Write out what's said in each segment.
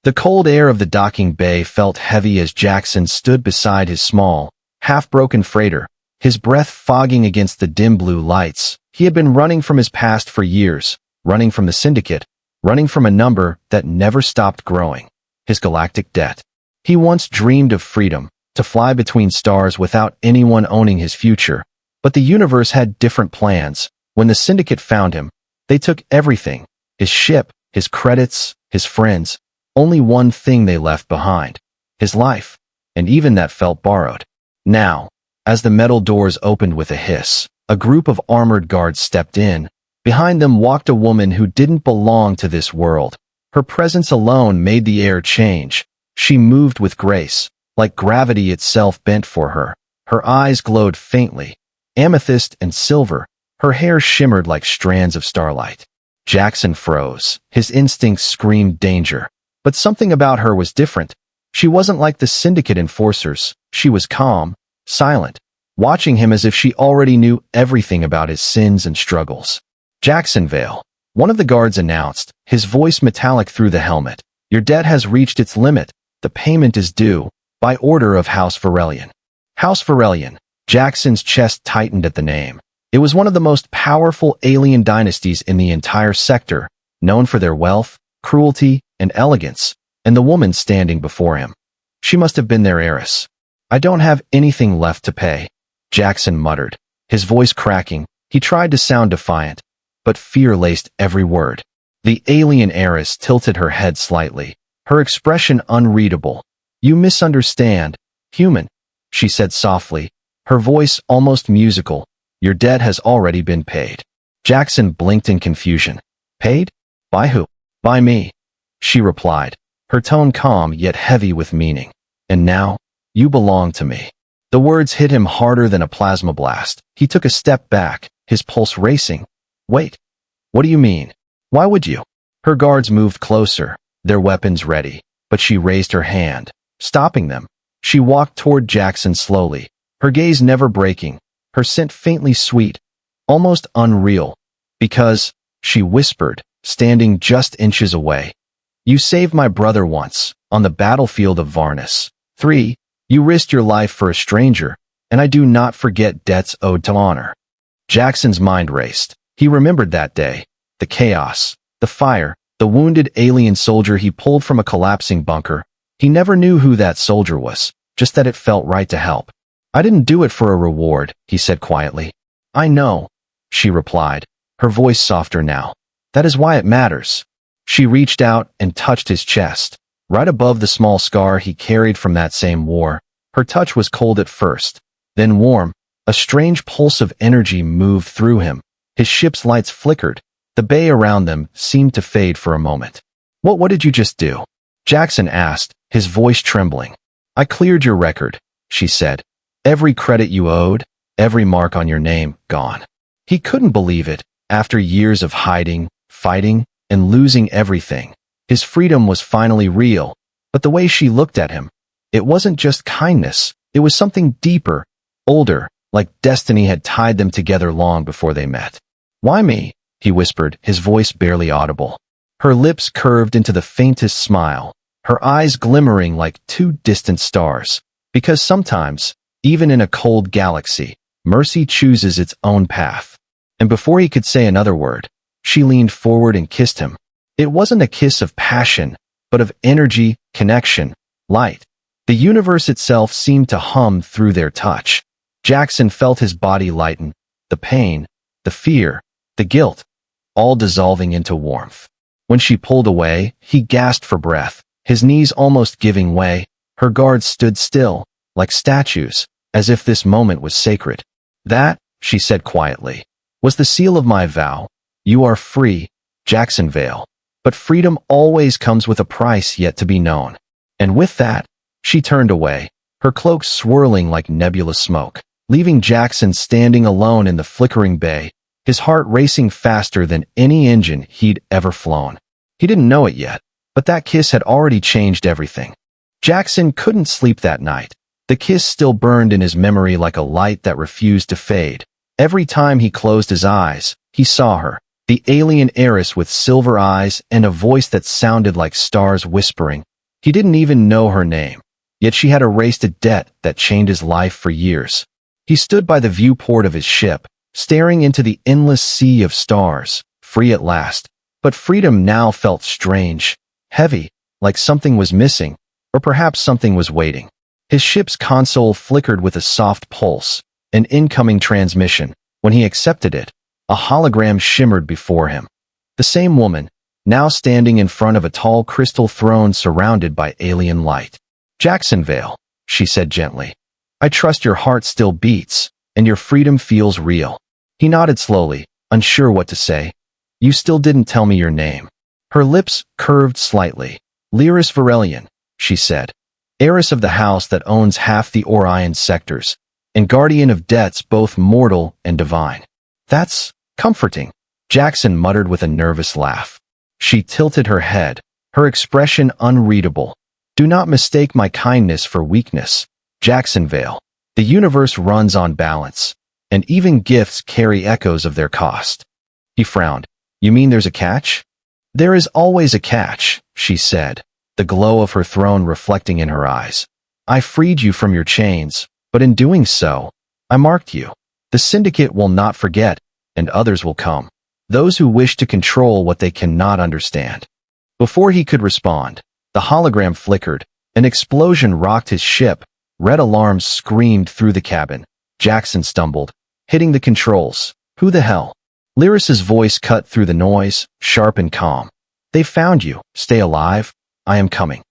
The cold air of the docking bay felt heavy as Jackson stood beside his small, half-broken freighter, his breath fogging against the dim blue lights. He had been running from his past for years, running from the syndicate, running from a number that never stopped growing, his galactic debt. He once dreamed of freedom, to fly between stars without anyone owning his future, but the universe had different plans. When the syndicate found him, they took everything, his ship, his credits, his friends. Only one thing they left behind, his life, and even that felt borrowed. Now, as the metal doors opened with a hiss, a group of armored guards stepped in. Behind them walked a woman who didn't belong to this world. Her presence alone made the air change. She moved with grace, like gravity itself bent for her. Her eyes glowed faintly, amethyst and silver. Her hair shimmered like strands of starlight. Jackson froze. His instincts screamed danger. But something about her was different. She wasn't like the syndicate enforcers. She was calm, silent, watching him as if she already knew everything about his sins and struggles. Jacksonville, one of the guards announced, his voice metallic through the helmet. Your debt has reached its limit. The payment is due, by order of House Varelian. House Varelian. Jackson's chest tightened at the name. It was one of the most powerful alien dynasties in the entire sector, known for their wealth, cruelty, and elegance, and the woman standing before him. She must have been their heiress. I don't have anything left to pay, Jackson muttered, his voice cracking. He tried to sound defiant, but fear laced every word. The alien heiress tilted her head slightly, her expression unreadable. You misunderstand, human, she said softly, her voice almost musical. Your debt has already been paid. Jackson blinked in confusion. Paid? By who? By me, she replied, her tone calm yet heavy with meaning. And now, you belong to me. The words hit him harder than a plasma blast. He took a step back, his pulse racing. Wait, what do you mean? Why would you? Her guards moved closer, their weapons ready, but she raised her hand, stopping them. She walked toward Jackson slowly, her gaze never breaking, her scent faintly sweet, almost unreal. Because, she whispered, standing just inches away. You saved my brother once, on the battlefield of Varnus. 3. You risked your life for a stranger, and I do not forget debts owed to honor. Jackson's mind raced. He remembered that day, the chaos, the fire, the wounded alien soldier he pulled from a collapsing bunker. He never knew who that soldier was, just that it felt right to help. I didn't do it for a reward, he said quietly. I know, she replied, her voice softer now. That is why it matters. She reached out and touched his chest, right above the small scar he carried from that same war. Her touch was cold at first, then warm. A strange pulse of energy moved through him. His ship's lights flickered. The bay around them seemed to fade for a moment. What did you just do? Jackson asked, his voice trembling. I cleared your record, she said. Every credit you owed, every mark on your name, gone. He couldn't believe it. After years of hiding, fighting, and losing everything, his freedom was finally real. But the way she looked at him, it wasn't just kindness. It was something deeper, older, like destiny had tied them together long before they met. Why me? He whispered, his voice barely audible. Her lips curved into the faintest smile, her eyes glimmering like two distant stars. Because sometimes, even in a cold galaxy, mercy chooses its own path. And before he could say another word, she leaned forward and kissed him. It wasn't a kiss of passion, but of energy, connection, light. The universe itself seemed to hum through their touch. Jackson felt his body lighten, the pain, the fear, the guilt, all dissolving into warmth. When she pulled away, he gasped for breath, his knees almost giving way. Her guards stood still, like statues, as if this moment was sacred. That, she said quietly, was the seal of my vow. You are free, Jacksonville. But freedom always comes with a price yet to be known. And with that, she turned away, her cloak swirling like nebulous smoke, leaving Jackson standing alone in the flickering bay, his heart racing faster than any engine he'd ever flown. He didn't know it yet, but that kiss had already changed everything. Jackson couldn't sleep that night. The kiss still burned in his memory like a light that refused to fade. Every time he closed his eyes, he saw her, the alien heiress with silver eyes and a voice that sounded like stars whispering, He didn't even know her name, yet she had erased a debt that chained his life for years. He stood by the viewport of his ship, staring into the endless sea of stars, free at last. But freedom now felt strange, heavy, like something was missing, or perhaps something was waiting. His ship's console flickered with a soft pulse, an incoming transmission. When he accepted it, a hologram shimmered before him. The same woman, now standing in front of a tall crystal throne surrounded by alien light. "Jacksonville," she said gently. "I trust your heart still beats, and your freedom feels real." He nodded slowly, unsure what to say. "You still didn't tell me your name." Her lips curved slightly. "Lyris Varelian," she said. "Heiress of the house that owns half the Orion sectors, and guardian of debts both mortal and divine." "That's comforting," Jackson muttered with a nervous laugh. She tilted her head, her expression unreadable. "Do not mistake my kindness for weakness, Jacksonville. The universe runs on balance, and even gifts carry echoes of their cost." He frowned. "You mean there's a catch?" "There is always a catch," she said, the glow of her throne reflecting in her eyes. "I freed you from your chains, but in doing so, I marked you. The Syndicate will not forget, and others will come. Those who wish to control what they cannot understand." Before he could respond, the hologram flickered. An explosion rocked his ship. Red alarms screamed through the cabin. Jackson stumbled, hitting the controls. "Who the hell?" Lyris's voice cut through the noise, sharp and calm. "They found you. Stay alive. I am coming."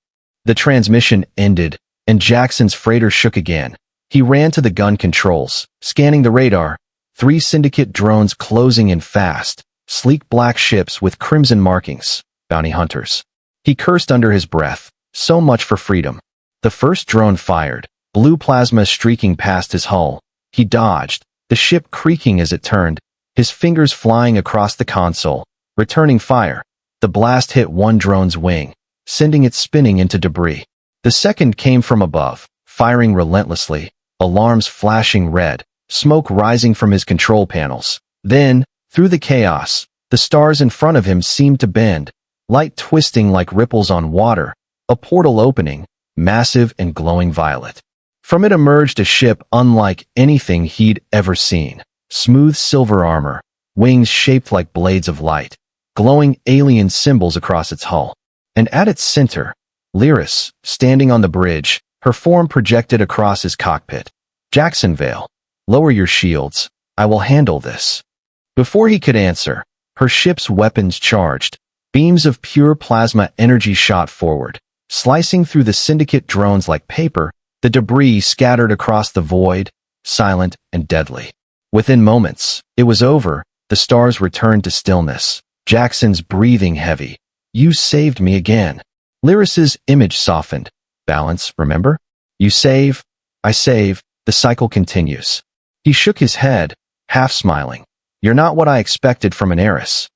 The transmission ended, and Jackson's freighter shook again. He ran to the gun controls, scanning the radar. 3 Syndicate drones closing in fast, sleek black ships with crimson markings, bounty hunters. He cursed under his breath. So much for freedom. The first drone fired, blue plasma streaking past his hull. He dodged, the ship creaking as it turned, his fingers flying across the console, returning fire. The blast hit one drone's wing, sending it spinning into debris. The second came from above, firing relentlessly, alarms flashing red, smoke rising from his control panels. Then, through the chaos, the stars in front of him seemed to bend, light twisting like ripples on water, a portal opening, massive and glowing violet. From it emerged a ship unlike anything he'd ever seen. Smooth silver armor, wings shaped like blades of light, glowing alien symbols across its hull. And at its center, Lyris, standing on the bridge, her form projected across his cockpit. "Jacksonville, lower your shields. I will handle this." Before he could answer, her ship's weapons charged. Beams of pure plasma energy shot forward, slicing through the Syndicate drones like paper. The debris scattered across the void, silent and deadly. Within moments, it was over. The stars returned to stillness. Jackson's breathing heavy. "You saved me again." Lyris's image softened. "Balance, remember? You save, I save, the cycle continues." He shook his head, half smiling. "You're not what I expected from an heiress."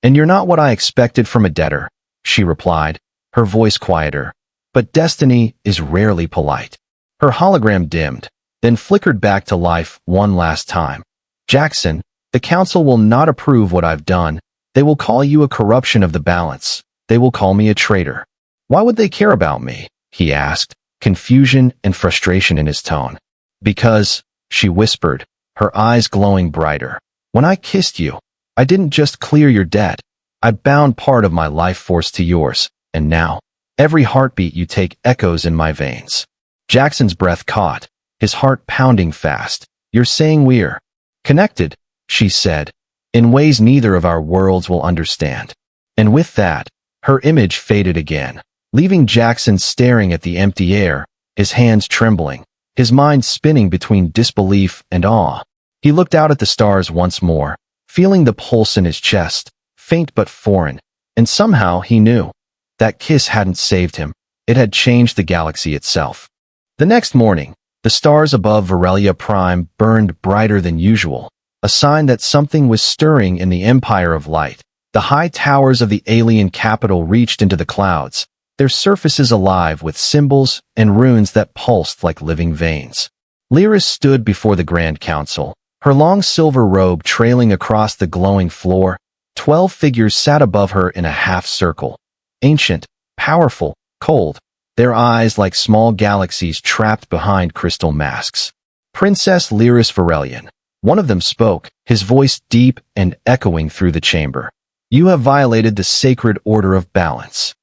"And you're not what I expected from a debtor," she replied, her voice quieter. "But destiny is rarely polite." Her hologram dimmed, then flickered back to life one last time. "Jackson, the Council will not approve what I've done. They will call you a corruption of the balance. They will call me a traitor." "Why would they care about me?" he asked, confusion and frustration in his tone. "Because," she whispered, her eyes glowing brighter, "when I kissed you, I didn't just clear your debt. I bound part of my life force to yours, and now, every heartbeat you take echoes in my veins." Jackson's breath caught, his heart pounding fast. "You're saying we're connected," she said, "in ways neither of our worlds will understand." And with that, her image faded again, leaving Jackson staring at the empty air, his hands trembling, his mind spinning between disbelief and awe. He looked out at the stars once more, feeling the pulse in his chest, faint but foreign, and somehow he knew. That kiss hadn't saved him, it had changed the galaxy itself. The next morning, the stars above Varelia Prime burned brighter than usual, a sign that something was stirring in the Empire of Light. The high towers of the alien capital reached into the clouds, their surfaces alive with symbols and runes that pulsed like living veins. Lyris stood before the Grand Council, her long silver robe trailing across the glowing floor. 12 figures sat above her in a half circle. Ancient, powerful, cold. their eyes like small galaxies trapped behind crystal masks. Princess Lyris Varelian. One of them spoke, his voice deep and echoing through the chamber. You have violated the sacred order of balance.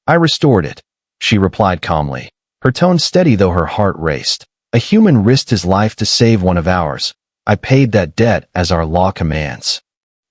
I restored it, she replied calmly, her tone steady though her heart raced. A human risked his life to save one of ours. I paid that debt as our law commands.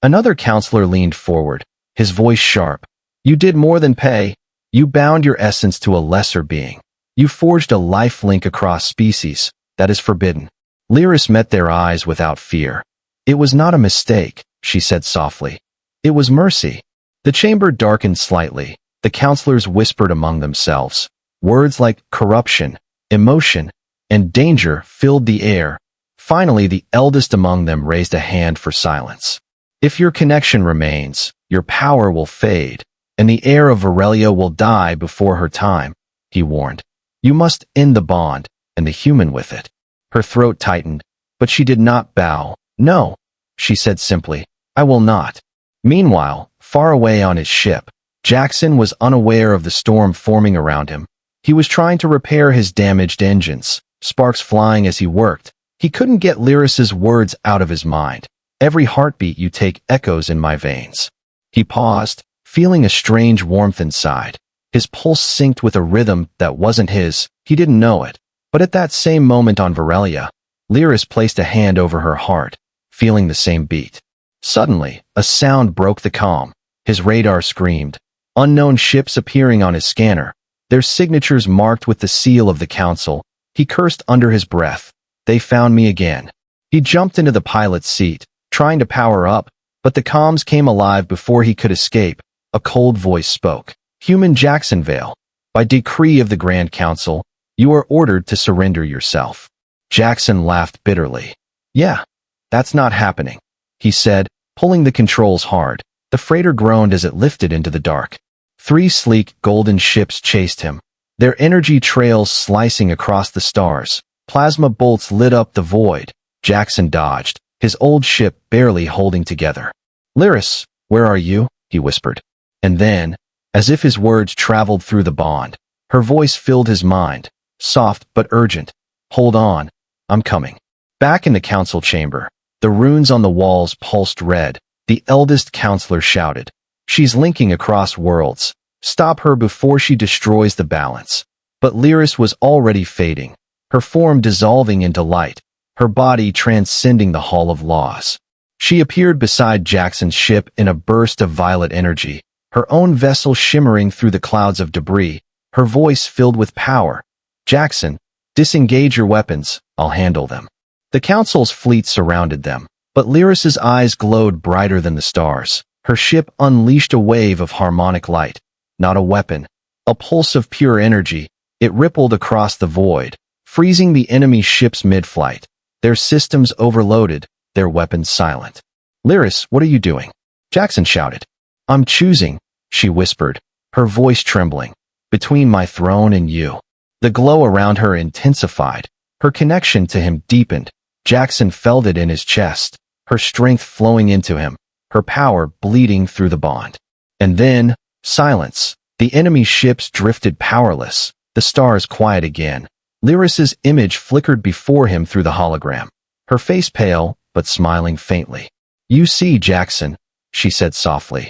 Another counselor leaned forward, his voice sharp. You did more than pay. You bound your essence to a lesser being. You forged a life link across species that is forbidden. Lyris met their eyes without fear. It was not a mistake, she said softly. It was mercy. The chamber darkened slightly. The counselors whispered among themselves. Words like corruption, emotion, and danger filled the air. Finally, the eldest among them raised a hand for silence. If your connection remains, your power will fade, and the heir of Varelia will die before her time, he warned. You must end the bond, and the human with it. Her throat tightened, but she did not bow. No, she said simply, I will not. Meanwhile, far away on his ship, Jackson was unaware of the storm forming around him. He was trying to repair his damaged engines, sparks flying as he worked. He couldn't get Lyris's words out of his mind. Every heartbeat you take echoes in my veins. He paused, feeling a strange warmth inside. His pulse synced with a rhythm that wasn't his. He didn't know it. But at that same moment on Varelia, Lyris placed a hand over her heart, feeling the same beat. Suddenly, a sound broke the calm. His radar screamed. Unknown ships appearing on his scanner, their signatures marked with the seal of the council. He cursed under his breath. They found me again. He jumped into the pilot's seat, trying to power up, but the comms came alive before he could escape. A cold voice spoke. Human Jacksonville, by decree of the Grand Council, you are ordered to surrender yourself. Jackson laughed bitterly. Yeah, that's not happening, he said, pulling the controls hard. The freighter groaned as it lifted into the dark. 3 sleek, golden ships chased him, their energy trails slicing across the stars. Plasma bolts lit up the void. Jackson dodged, his old ship barely holding together. Lyris, where are you? He whispered. And then, as if his words traveled through the bond, her voice filled his mind. Soft but urgent. Hold on, I'm coming. Back in the council chamber, the runes on the walls pulsed red. The eldest counselor shouted, She's linking across worlds. Stop her before she destroys the balance. But Lyris was already fading, her form dissolving into light, her body transcending the Hall of Laws. She appeared beside Jackson's ship in a burst of violet energy, her own vessel shimmering through the clouds of debris, her voice filled with power. Jackson, disengage your weapons, I'll handle them. The council's fleet surrounded them, but Lyris's eyes glowed brighter than the stars. Her ship unleashed a wave of harmonic light, not a weapon, a pulse of pure energy. It rippled across the void, freezing the enemy ships mid-flight, their systems overloaded, their weapons silent. Lyris, what are you doing? Jackson shouted. I'm choosing, she whispered, her voice trembling, between my throne and you. The glow around her intensified. Her connection to him deepened. Jackson felt it in his chest, her strength flowing into him, her power bleeding through the bond. And then, silence. The enemy ships drifted powerless, the stars quiet again. Lyris's image flickered before him through the hologram, her face pale, but smiling faintly. You see, Jackson, she said softly.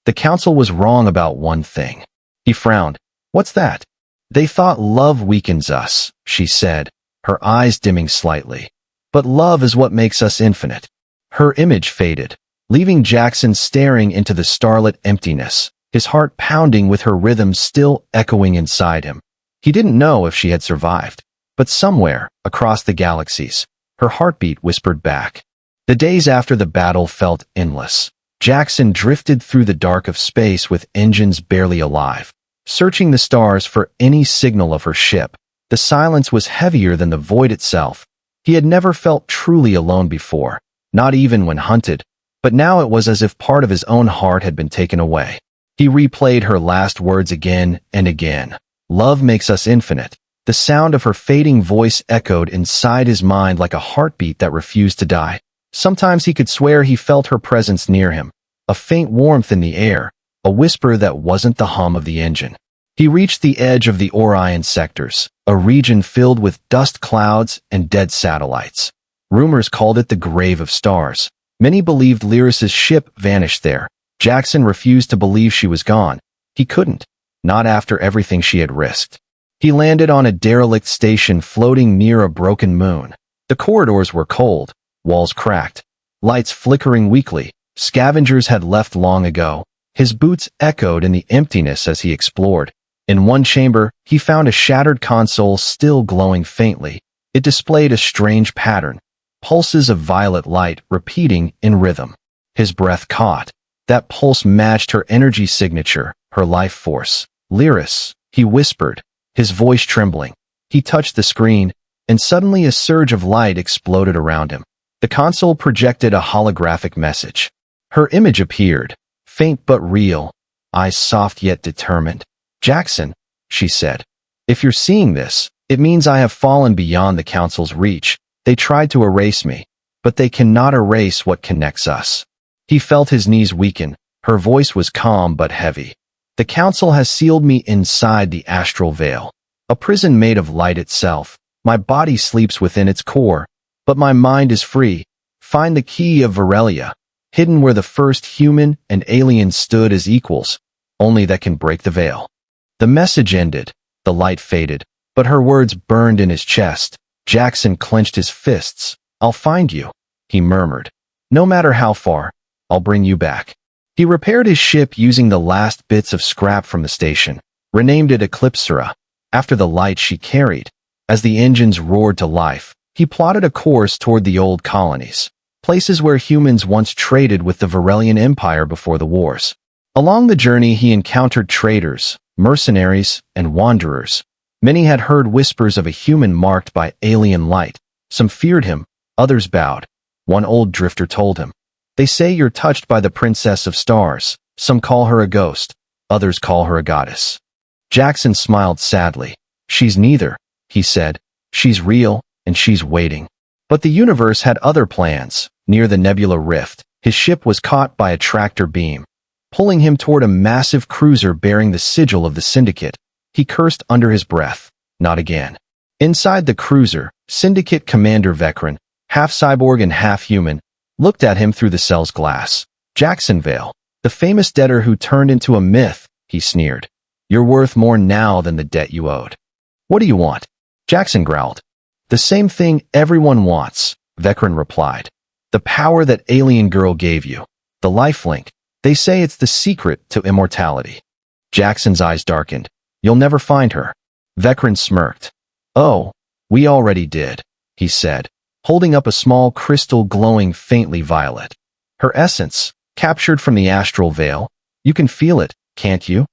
The council was wrong about one thing. He frowned. What's that? They thought love weakens us, she said, her eyes dimming slightly. But love is what makes us infinite. Her image faded, leaving Jackson staring into the starlit emptiness, his heart pounding with her rhythm still echoing inside him. He didn't know if she had survived, but somewhere, across the galaxies, her heartbeat whispered back. The days after the battle felt endless. Jackson drifted through the dark of space with engines barely alive, searching the stars for any signal of her ship. The silence was heavier than the void itself. He had never felt truly alone before, not even when hunted, but now it was as if part of his own heart had been taken away. He replayed her last words again and again. Love makes us infinite. The sound of her fading voice echoed inside his mind like a heartbeat that refused to die. Sometimes he could swear he felt her presence near him, a faint warmth in the air, a whisper that wasn't the hum of the engine. He reached the edge of the Orion sectors, a region filled with dust clouds and dead satellites. Rumors called it the grave of stars. Many believed Lyris's ship vanished there. Jackson refused to believe she was gone. He couldn't, not after everything she had risked. He landed on a derelict station floating near a broken moon. The corridors were cold, walls cracked, lights flickering weakly. Scavengers had left long ago. His boots echoed in the emptiness as he explored. In one chamber, he found a shattered console still glowing faintly. It displayed a strange pattern, pulses of violet light repeating in rhythm. His breath caught. That pulse matched her energy signature, her life force. Lyris, he whispered, his voice trembling. He touched the screen, and suddenly a surge of light exploded around him. The console projected a holographic message. Her image appeared, faint but real, eyes soft yet determined. "Jackson," she said, "if you're seeing this, it means I have fallen beyond the Council's reach. They tried to erase me, but they cannot erase what connects us." He felt his knees weaken. Her voice was calm but heavy. "The Council has sealed me inside the astral veil, a prison made of light itself. My body sleeps within its core, but my mind is free. Find the key of Varelia, hidden where the first human and alien stood as equals, only that can break the veil." The message ended, the light faded, but her words burned in his chest. Jackson clenched his fists. "I'll find you," he murmured. "No matter how far, I'll bring you back." He repaired his ship using the last bits of scrap from the station, renamed it Eclipsera, after the light she carried. As the engines roared to life, he plotted a course toward the old colonies, places where humans once traded with the Varelian Empire before the wars. Along the journey he encountered traders, mercenaries, and wanderers. Many had heard whispers of a human marked by alien light. Some feared him, others bowed. One old drifter told him, "They say you're touched by the Princess of Stars. Some call her a ghost, others call her a goddess." Jackson smiled sadly. "She's neither," he said. "She's real, and she's waiting." But the universe had other plans. Near the nebula rift, his ship was caught by a tractor beam, pulling him toward a massive cruiser bearing the sigil of the Syndicate. He cursed under his breath. Not again. Inside the cruiser, Syndicate Commander Vecran, half cyborg and half human, looked at him through the cell's glass. "Jackson Vale, the famous debtor who turned into a myth," he sneered. "You're worth more now than the debt you owed." "What do you want?" Jackson growled. "The same thing everyone wants," Vecran replied. "The power that Alien Girl gave you. The lifelink. They say it's the secret to immortality." Jackson's eyes darkened. "You'll never find her." Vecran smirked. "Oh, we already did," he said, holding up a small crystal glowing faintly violet. "Her essence, captured from the astral veil. You can feel it, can't you?"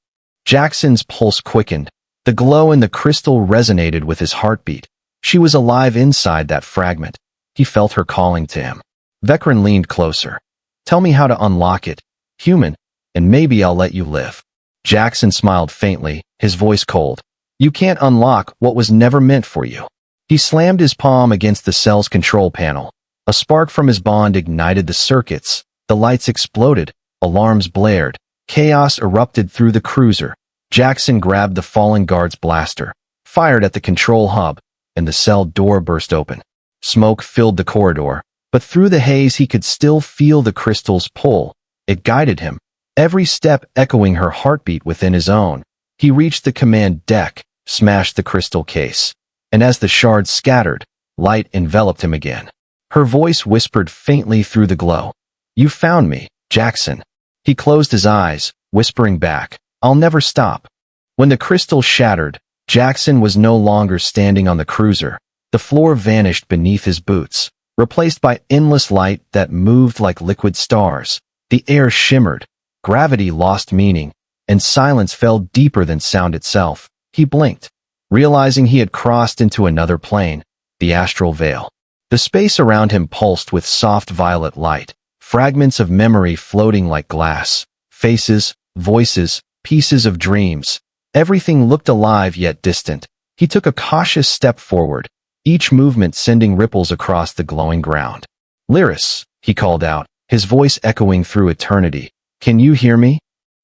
Jackson's pulse quickened. The glow in the crystal resonated with his heartbeat. She was alive inside that fragment. He felt her calling to him. Vecran leaned closer. "Tell me how to unlock it, human, and maybe I'll let you live." Jackson smiled faintly, his voice cold. "You can't unlock what was never meant for you." He slammed his palm against the cell's control panel. A spark from his bond ignited the circuits. The lights exploded, alarms blared, chaos erupted through the cruiser. Jackson grabbed the fallen guard's blaster, fired at the control hub, and the cell door burst open. Smoke filled the corridor, but through the haze he could still feel the crystal's pull. It guided him, every step echoing her heartbeat within his own. He reached the command deck, smashed the crystal case, and as the shards scattered, light enveloped him again. Her voice whispered faintly through the glow. "You found me, Jackson." He closed his eyes, whispering back, "I'll never stop." When the crystal shattered, Jackson was no longer standing on the cruiser. The floor vanished beneath his boots, replaced by endless light that moved like liquid stars. The air shimmered, gravity lost meaning, and silence fell deeper than sound itself. He blinked, realizing he had crossed into another plane, the astral veil. The space around him pulsed with soft violet light, fragments of memory floating like glass, faces, voices, pieces of dreams. Everything looked alive yet distant. He took a cautious step forward, each movement sending ripples across the glowing ground. "Lyris," he called out, his voice echoing through eternity. "Can you hear me?"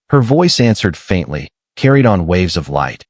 Her voice answered faintly, carried on waves of light.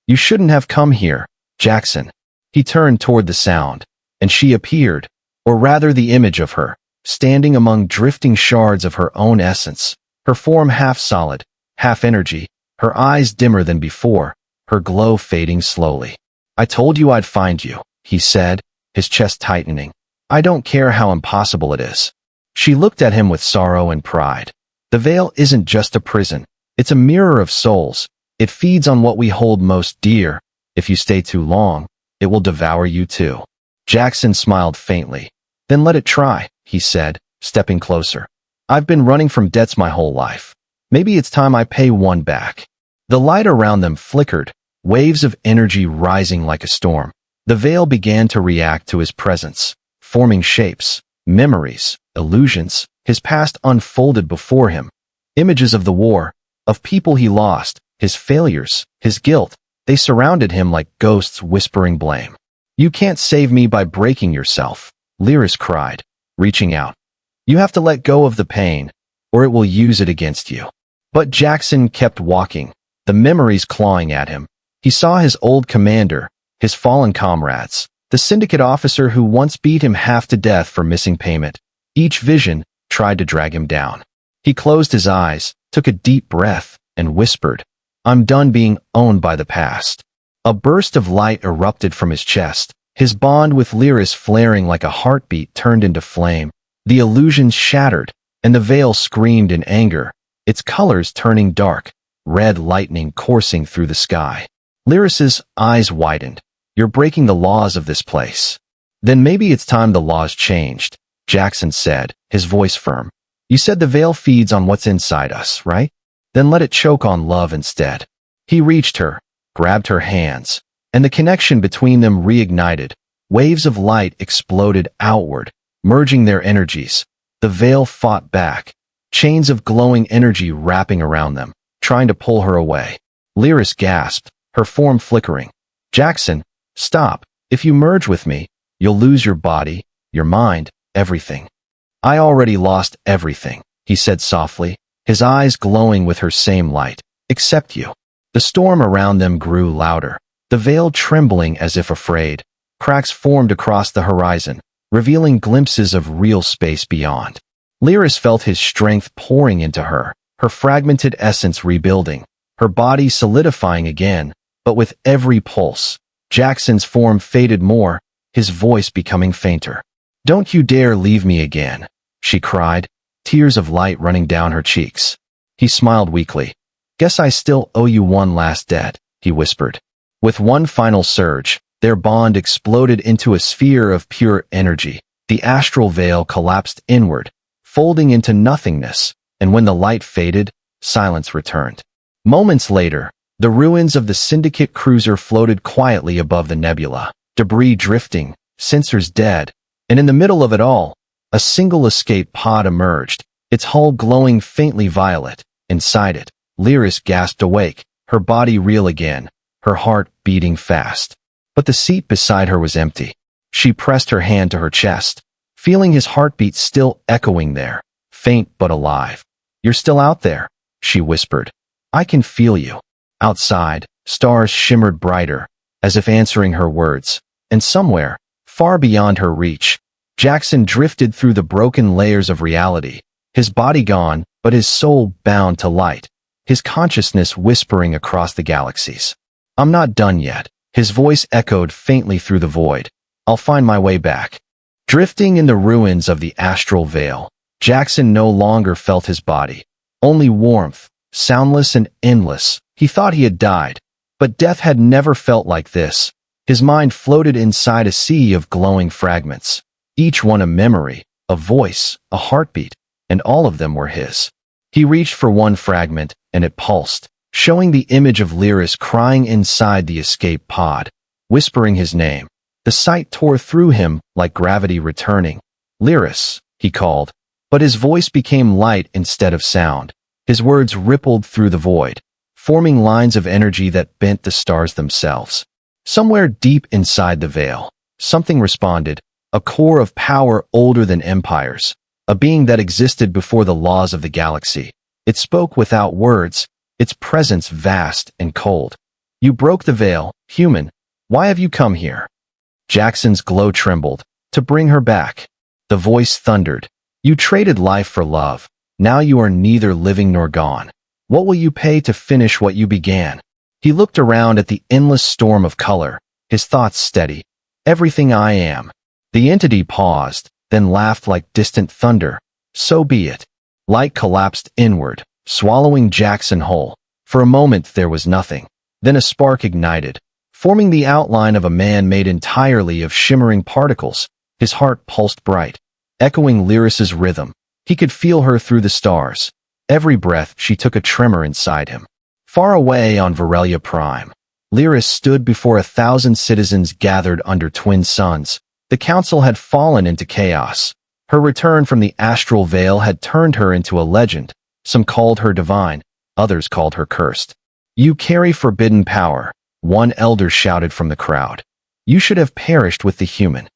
You shouldn't have come here, Jackson. He turned toward the sound, and she appeared, or rather the image of her, standing among drifting shards of her own essence, her form half solid, half energy, her eyes dimmer than before, her glow fading slowly. I told you I'd find you, he said, his chest tightening. I don't care how impossible it is. She looked at him with sorrow and pride. The veil isn't just a prison. It's a mirror of souls. It feeds on what we hold most dear. If you stay too long, it will devour you too. Jackson smiled faintly. Then let it try, he said, stepping closer. I've been running from debts my whole life. Maybe it's time I pay one back. The light around them flickered, waves of energy rising like a storm. The veil began to react to his presence, forming shapes, memories, illusions. His past unfolded before him. Images of the war, of people he lost, his failures, his guilt. They surrounded him like ghosts whispering blame. You can't save me by breaking yourself, Lyris cried, reaching out. You have to let go of the pain, or it will use it against you. But Jackson kept walking, the memories clawing at him. He saw his old commander, his fallen comrades, the syndicate officer who once beat him half to death for missing payment. Each vision tried to drag him down. He closed his eyes, took a deep breath, and whispered, I'm done being owned by the past. A burst of light erupted from his chest. His bond with Lyris flaring like a heartbeat turned into flame. The illusions shattered, and the veil screamed in anger, its colors turning dark, red lightning coursing through the sky. Lyris's eyes widened. You're breaking the laws of this place. Then maybe it's time the laws changed, Jackson said, his voice firm. You said the veil feeds on what's inside us, right? Then let it choke on love instead. He reached her, grabbed her hands, and the connection between them reignited. Waves of light exploded outward, merging their energies. The veil fought back, chains of glowing energy wrapping around them, trying to pull her away. Lyris gasped, her form flickering. Jackson, stop. If you merge with me, you'll lose your body, your mind, everything. I already lost everything, he said softly, his eyes glowing with her same light. Except you. The storm around them grew louder, the veil trembling as if afraid. Cracks formed across the horizon, revealing glimpses of real space beyond. Lyris felt his strength pouring into her, her fragmented essence rebuilding, her body solidifying again, but with every pulse, Jackson's form faded more, his voice becoming fainter. Don't you dare leave me again, she cried, tears of light running down her cheeks. He smiled weakly. Guess I still owe you one last debt, he whispered. With one final surge, their bond exploded into a sphere of pure energy. The astral veil collapsed inward, folding into nothingness, and when the light faded, silence returned. Moments later, the ruins of the Syndicate cruiser floated quietly above the nebula, debris drifting, sensors dead, and in the middle of it all, a single escape pod emerged, its hull glowing faintly violet. Inside it, Lyris gasped awake, her body real again, her heart beating fast. But the seat beside her was empty. She pressed her hand to her chest, feeling his heartbeat still echoing there, faint but alive. You're still out there, she whispered. I can feel you. Outside, stars shimmered brighter, as if answering her words, and somewhere, far beyond her reach, Jackson drifted through the broken layers of reality, his body gone, but his soul bound to light, his consciousness whispering across the galaxies. I'm not done yet, his voice echoed faintly through the void. I'll find my way back. Drifting in the ruins of the astral veil, Jackson no longer felt his body, only warmth, soundless and endless. He thought he had died, but death had never felt like this. His mind floated inside a sea of glowing fragments, each one a memory, a voice, a heartbeat, and all of them were his. He reached for one fragment, and it pulsed, showing the image of Lyris crying inside the escape pod, whispering his name. The sight tore through him like gravity returning. Lyris, he called, but his voice became light instead of sound. His words rippled through the void, forming lines of energy that bent the stars themselves. Somewhere deep inside the veil, something responded, a core of power older than empires, a being that existed before the laws of the galaxy. It spoke without words, its presence vast and cold. You broke the veil, human. Why have you come here? Jackson's glow trembled. To bring her back. The voice thundered. You traded life for love. Now you are neither living nor gone. What will you pay to finish what you began? He looked around at the endless storm of color, his thoughts steady. Everything I am. The entity paused, then laughed like distant thunder. So be it. Light collapsed inward, swallowing Jackson whole. For a moment there was nothing. Then a spark ignited, forming the outline of a man made entirely of shimmering particles. His heart pulsed bright, echoing Lyris's rhythm. He could feel her through the stars. Every breath she took a tremor inside him. Far away on Varelia Prime, Lyris stood before 1,000 citizens gathered under twin suns. The council had fallen into chaos. Her return from the astral veil had turned her into a legend. Some called her divine, others called her cursed. You carry forbidden power, one elder shouted from the crowd. You should have perished with the human.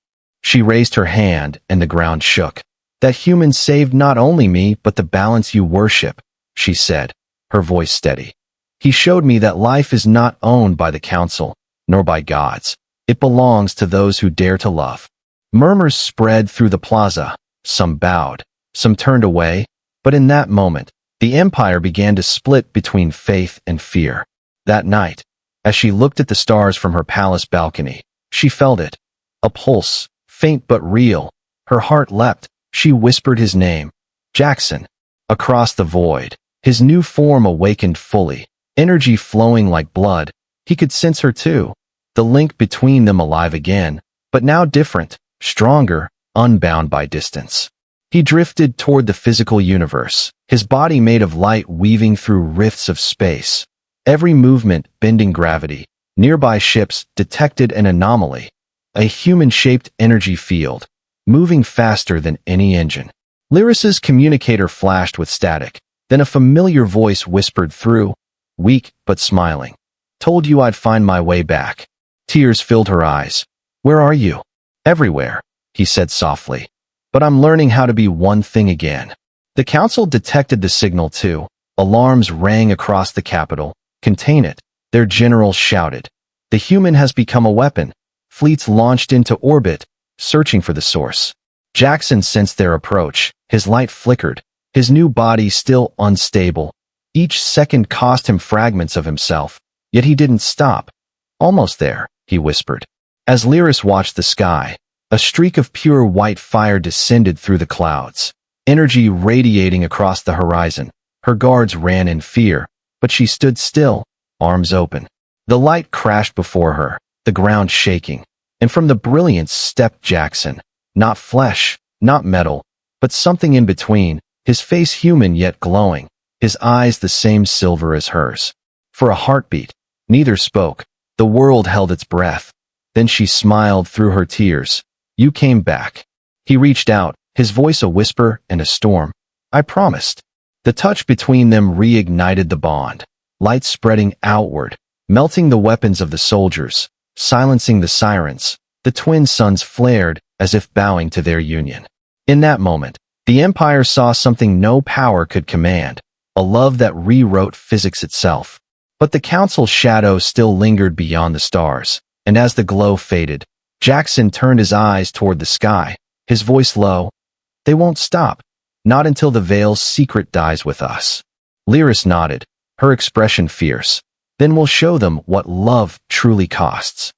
She raised her hand, and the ground shook. That human saved not only me, but the balance you worship, she said, her voice steady. He showed me that life is not owned by the council, nor by gods. It belongs to those who dare to love. Murmurs spread through the plaza. Some bowed, some turned away, but in that moment, the empire began to split between faith and fear. That night, as she looked at the stars from her palace balcony, she felt it. A pulse, faint but real. Her heart leapt. She whispered his name. Jackson. Across the void, his new form awakened fully, energy flowing like blood. He could sense her too, the link between them alive again, but now different, stronger, unbound by distance. He drifted toward the physical universe, his body made of light weaving through rifts of space. Every movement bending gravity. Nearby ships detected an anomaly. A human-shaped energy field, moving faster than any engine. Lyris's communicator flashed with static. Then a familiar voice whispered through, weak but smiling. Told you I'd find my way back. Tears filled her eyes. Where are you? Everywhere, he said softly. But I'm learning how to be one thing again. The council detected the signal too. Alarms rang across the capital. Contain it, their generals shouted. The human has become a weapon. Fleets launched into orbit, searching for the source. Jackson sensed their approach. His light flickered, his new body still unstable. Each second cost him fragments of himself, yet he didn't stop. Almost there, he whispered. As Lyris watched the sky, a streak of pure white fire descended through the clouds, energy radiating across the horizon. Her guards ran in fear, but she stood still, arms open. The light crashed before her, the ground shaking, and from the brilliance stepped Jackson. Not flesh, not metal, but something in between, his face human yet glowing, his eyes the same silver as hers. For a heartbeat, neither spoke. The world held its breath. Then she smiled through her tears. You came back. He reached out, his voice a whisper and a storm. I promised. The touch between them reignited the bond, light spreading outward, melting the weapons of the soldiers, silencing the sirens. The twin suns flared as if bowing to their union. In that moment, the Empire saw something no power could command, a love that rewrote physics itself. But the Council's shadow still lingered beyond the stars, and as the glow faded, Jackson turned his eyes toward the sky, his voice low. They won't stop, not until the veil's secret dies with us. Lyris nodded, her expression fierce. Then we'll show them what love truly costs.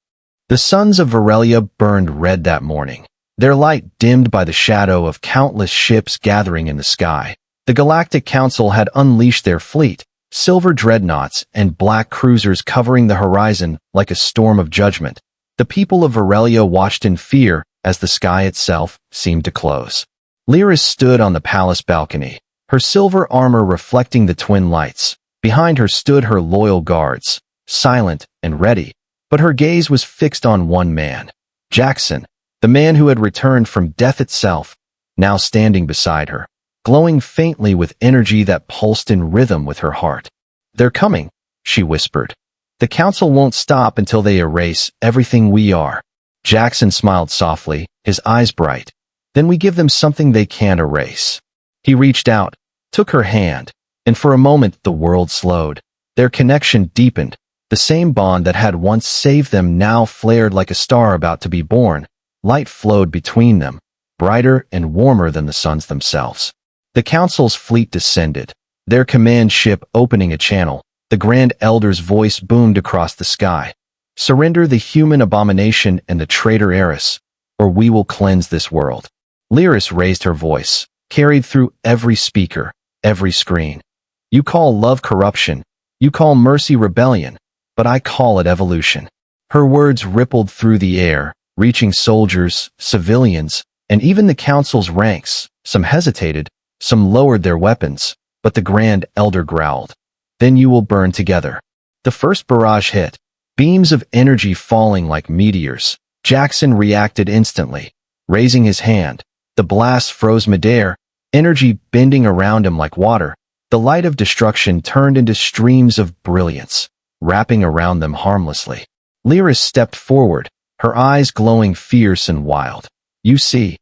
The suns of Varelia burned red that morning, their light dimmed by the shadow of countless ships gathering in the sky. The Galactic Council had unleashed their fleet, silver dreadnoughts and black cruisers covering the horizon like a storm of judgment. The people of Varelia watched in fear as the sky itself seemed to close. Lyris stood on the palace balcony, her silver armor reflecting the twin lights. Behind her stood her loyal guards, silent and ready, but her gaze was fixed on one man, Jackson, the man who had returned from death itself, now standing beside her, glowing faintly with energy that pulsed in rhythm with her heart. They're coming, she whispered. The council won't stop until they erase everything we are. Jackson smiled softly, his eyes bright. Then we give them something they can't erase. He reached out, took her hand, and for a moment the world slowed. Their connection deepened. The same bond that had once saved them now flared like a star about to be born. Light flowed between them, brighter and warmer than the suns themselves. The council's fleet descended, their command ship opening a channel. The Grand Elder's voice boomed across the sky. "Surrender the human abomination and the traitor heiress, or we will cleanse this world." Lyris raised her voice, carried through every speaker, every screen. "You call love corruption, you call mercy rebellion, but I call it evolution." Her words rippled through the air, reaching soldiers, civilians, and even the council's ranks. Some hesitated, some lowered their weapons, but the Grand Elder growled, "Then you will burn together." The first barrage hit, beams of energy falling like meteors. Jackson reacted instantly, raising his hand. The blast froze midair, energy bending around him like water. The light of destruction turned into streams of brilliance, wrapping around them harmlessly. Lyris stepped forward, her eyes glowing fierce and wild. "You see,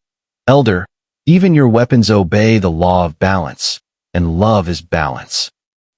Elder, even your weapons obey the law of balance, and love is balance."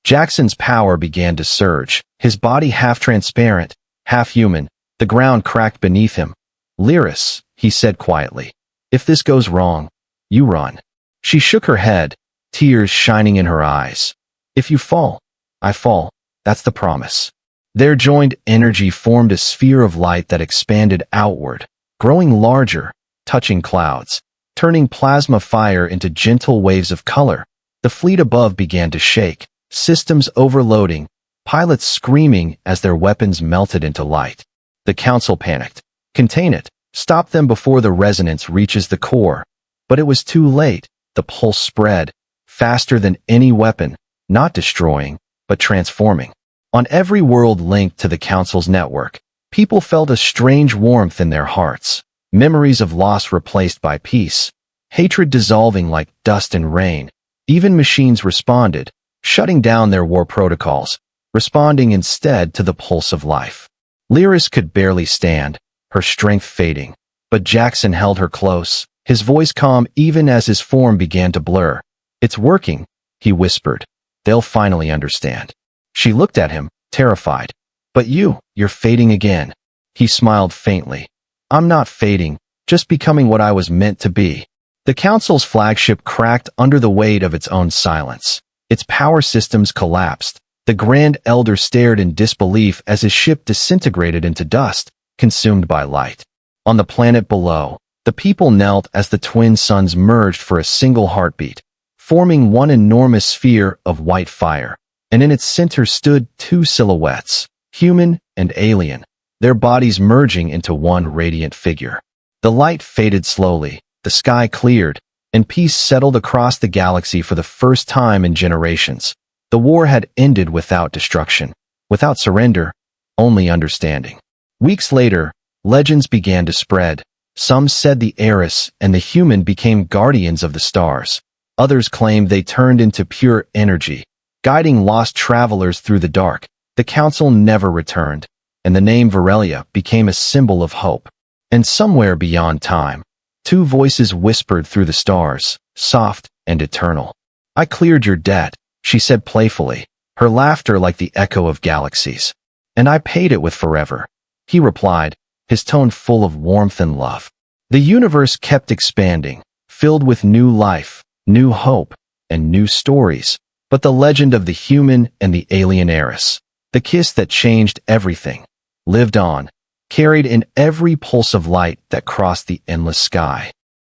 Jackson's power began to surge, his body half transparent, half human. The ground cracked beneath him. "Lyris," he said quietly, "if this goes wrong, you run." She shook her head, tears shining in her eyes. "If you fall, I fall. That's the promise." Their joined energy formed a sphere of light that expanded outward, growing larger, touching clouds, turning plasma fire into gentle waves of color. The fleet above began to shake, systems overloading, pilots screaming as their weapons melted into light. The council panicked. "Contain it. Stop them before the resonance reaches the core." But it was too late. The pulse spread, faster than any weapon, not destroying, but transforming. On every world linked to the council's network, people felt a strange warmth in their hearts. Memories of loss replaced by peace, hatred dissolving like dust and rain. Even machines responded, shutting down their war protocols, responding instead to the pulse of life. Lyris could barely stand, her strength fading, but Jackson held her close, his voice calm even as his form began to blur. "It's working," he whispered. "They'll finally understand." She looked at him, terrified. "But you're fading again." He smiled faintly. "I'm not fading, just becoming what I was meant to be." The council's flagship cracked under the weight of its own silence. Its power systems collapsed. The Grand Elder stared in disbelief as his ship disintegrated into dust, consumed by light. On the planet below, the people knelt as the twin suns merged for a single heartbeat, forming one enormous sphere of white fire. And in its center stood two silhouettes, human and alien, their bodies merging into one radiant figure. The light faded slowly, the sky cleared, and peace settled across the galaxy for the first time in generations. The war had ended without destruction, without surrender, only understanding. Weeks later, legends began to spread. Some said the heiress and the human became guardians of the stars. Others claimed they turned into pure energy, guiding lost travelers through the dark. The council never returned, and the name Varelia became a symbol of hope. And somewhere beyond time, two voices whispered through the stars, soft and eternal. "I cleared your debt," she said playfully, her laughter like the echo of galaxies. "And I paid it with forever," he replied, his tone full of warmth and love. The universe kept expanding, filled with new life, new hope, and new stories. But the legend of the human and the alien heiress, the kiss that changed everything, lived on, carried in every pulse of light that crossed the endless sky.